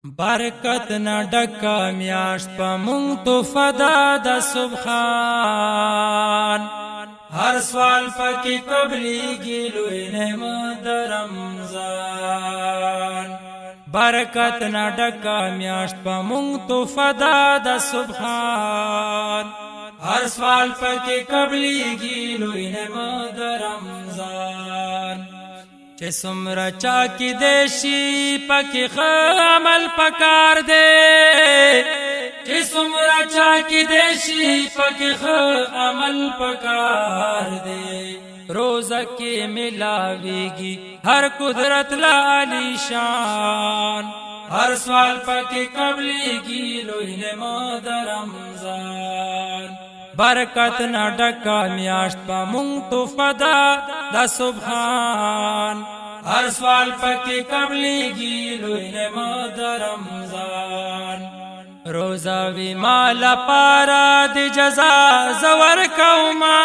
برکت نه ډکه میاشت په مونږ تو فدا د سبحان هر سوال پکې قبليږي لوی نعمت د رمضان برکت نه ډکه میاشت په مونږ تو فدا د سبحان هر سوال پکې قبليږي لوی نعمت د رمضان چې څومره چا کې دیشي پکې عمل پکار دی چې څومره چا کې دیشي پکې عمل پکار دی روزه کې ملاويږي هر قدرت لا علی شان هر سوال پکې قبليږي لوی نعمت د رمضان برکت نه ډکه میاشت په مونږ تو فدا د سبحان هر سوال پکې قبليږي لوی نعمت د رمضان روزه وی مال پارا د جزا زور کوما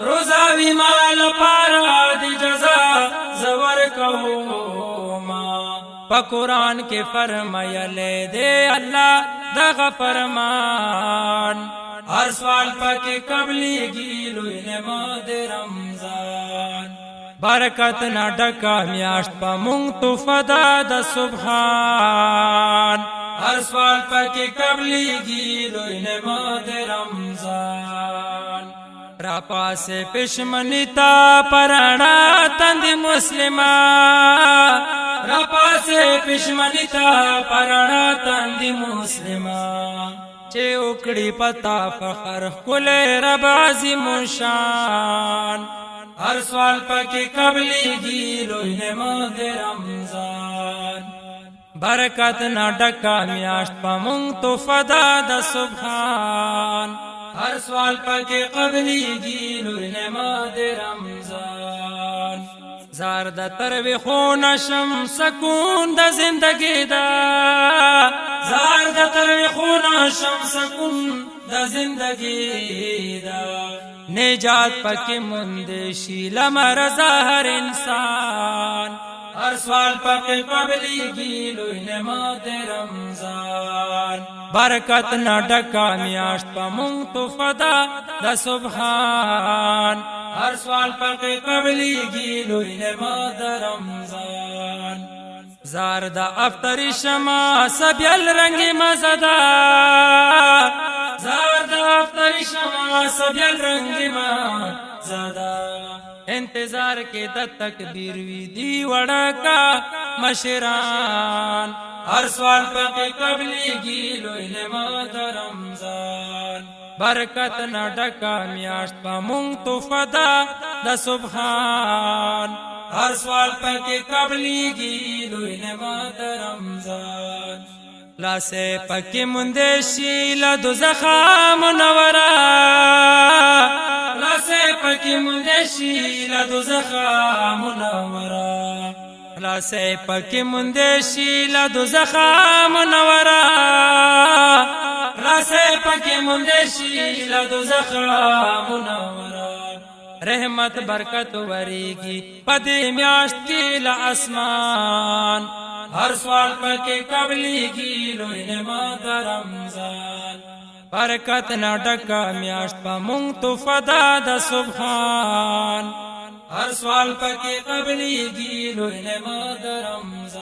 روزه وی مال پارا د جزا زور کوما په قران کې فرمایله دې الله دغه فرمان هر سوال پکې قبليږي لوی نعمت د رمضان برکت نه ډکه میاشت په مونږ تو فدا د سبحان هر سوال پکې قبليږي لوی نعمت د رمضان را پاسه پښمنیتا پرانا تند مسلمان را پاسه پښمنیتا پرانا تند مسلمان چې وکړي پتا فخر کول رب عظیم شان هر سوال پکې قبليږي لوی نعمت د رمضان برکت نه ډکه میاشت په مونږ تو فدا د سبحان هر سوال پکې قبليږي لوی نعمت د رمضان زار د تروي خو نشم سکون د زندګي دا زار د تروي خو نشم سکون د زندګي دا نجات پکې مند شي لمرزا هر انسان هر سوال پکې قبليږي لوی نعمت د رمضان برکت نه ډکه میاشت په مونږ تو فدا د سبحان هر سوال پکې قبليږي لوی نعمت د رمضان زار د افطر شمع سبيل رنگ مزدا زار د افطر شمع سبيل رنگ مزدا انتظار کې د تکبیر وی دی وړکا مشران هر سوال پکې قبليږي لوی نعمت د رمضان برکت نه ډکه میاشت په مونږ تو فدا د سبحان هر سوال پکې قبليږي لوی نعمت د رمضان لاسه پکې مونږ شي له دوزخ منورا لاسه پکې مونږ شي له دوزخ منورا لاسه پکې مونږ شي له دوزخ منورا لاسه پکې مونږ شي له دوزخ منورا رحمت برکت وریږي پدې میاشت کې له اسمان هر سوال پکې قبليږي لوی نعمت د رمضان برکت نه ډکه میاشت په مونږ تو فدا د سبحان هر سوال پکې قبليږي لوی نعمت د رمضان